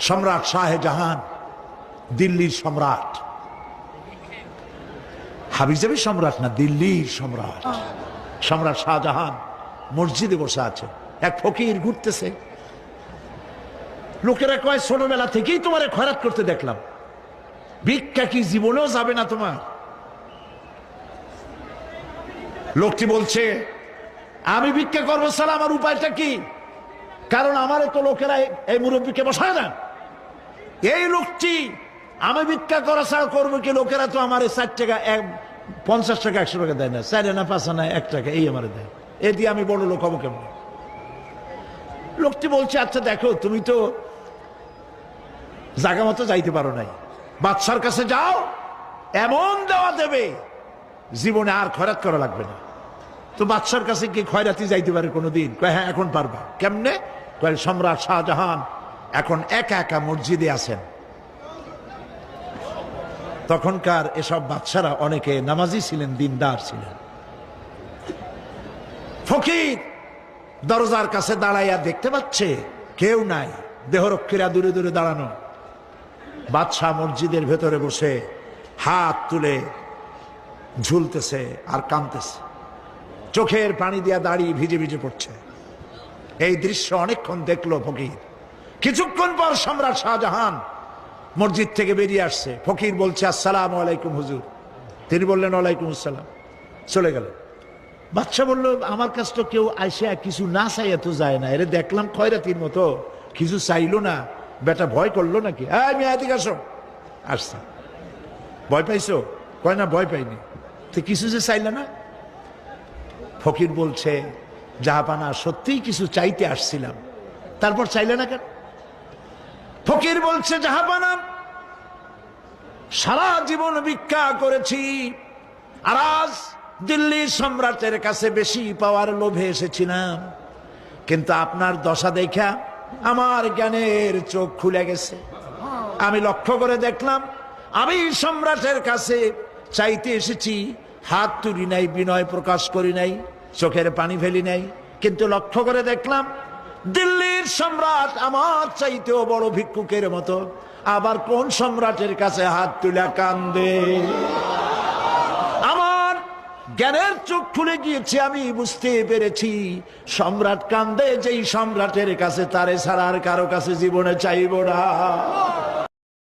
সম্রাট শাহজাহান, দিল্লির সম্রাট, হাবিজাবি সম্রাট না, দিল্লির সম্রাট। সম্রাট শাহজাহান মসজিদে বসে আছে, এক ফকির ঘুরতেছে। লোকেরা কয় ছোটবেলা থেকেই তোমারে খয়রাত করতে দেখলাম, ভিক্ষা কি জীবনেও যাবে না তোমার? লোকটি বলছে আমি ভিক্ষা করবো স্যার, আমার উপায়টা কি? কারণ আমারে তো লোকেরা এই মুরব্বীকে বসায় না। এই লোকটি আমি ভিক্ষা করা ছাড়া করবো কি? লোকেরা তো আমার 4 টাকা 50 টাকা 100 টাকা দেয় না, 4 আনা 5 আনা 1 টাকা এই আমার দেয়, এ দিয়ে আমি বড় লোক হবো কেমন? লোকটি বলছে আচ্ছা দেখো, তুমি তো জায়গা মতো যাইতে পারো নাই, বাদশার কাছে যাও, এমন দেওয়া দেবে জীবনে আর খয়রাত করা লাগবে না। তো বাদশার কাছে কি খয়রাতি যাইতে পারে কোনোদিন? কয় হ্যাঁ এখন পারবা। কেমনে? কয় সম্রাট শাহজাহান এখন একা একা মসজিদে আছেন। তখনকার এসব বাদশারা অনেকে নামাজি ছিলেন, দিনদার ছিলেন। ফকির দরজার কাছে দাঁড়াইয়া দেখতে পাচ্ছে কেউ নাই, দেহরক্ষীরা দূরে দূরে দাঁড়ানো। বাদশাহ মসজিদের ভেতরে বসে হাত তুলে ঝুলতেছে আর কাঁদতেছে, চোখের পানি দিয়া দাড়ি ভিজে ভিজে পড়ছে। এই দৃশ্য অনেকক্ষণ দেখলো ফকির। কিছুক্ষণ পর সম্রাট শাহজাহান মসজিদ থেকে বেরিয়ে আসছে। ফকির বলছে আসসালামু আলাইকুম হুজুর। তিনি বললেন ওয়ালাইকুম আসসালাম, চলে গেল। বাদশা বলল আমার কাছে তো কেউ আইসা কিছু না চাইয়া তো যায় না, এরে দেখলাম খয়রাতির মতো কিছু চাইলো না, বেটা ভয় করলো নাকি? আমি এদিকে আসো। আসছে, ভয় পাইছো? কয় না ভয় পাইনি। তো কিছু যে চাইলে না? ফকির বলছে জাহাপানা সত্যিই কিছু চাইতে আসছিলাম, তারপর চাইলে না কেন? ফকির বলছে জাহাপানা সারা জীবন ভিক্ষা করেছি, আর আজ দিল্লির সম্রাটের কাছে বেশি পাওয়ার লোভে এসেছিলাম, কিন্তু আপনার দশা দেখা আমার জ্ঞানের চোখ খুলে গেছে। আমি লক্ষ্য করে দেখলাম আমি সম্রাটের কাছে চাইতে এসেছি, হাত তুলি নাই, বিনয় প্রকাশ করি নাই, চোখের পানি ফেলি নাই, কিন্তু লক্ষ্য করে দেখলাম দিল্লির সম্রাট আমার চাইতেও বড় ভিক্ষুকের মতো। আবার কোন সম্রাটের কাছে হাত তুলে কান্দে? আমার জ্ঞানের চোখ খুলে গিয়েছে, আমি বুঝতে পেরেছি সম্রাট কান্দে যেই সম্রাটের কাছে, তারে ছাড়া আর কারো কাছে জীবনে চাইব না।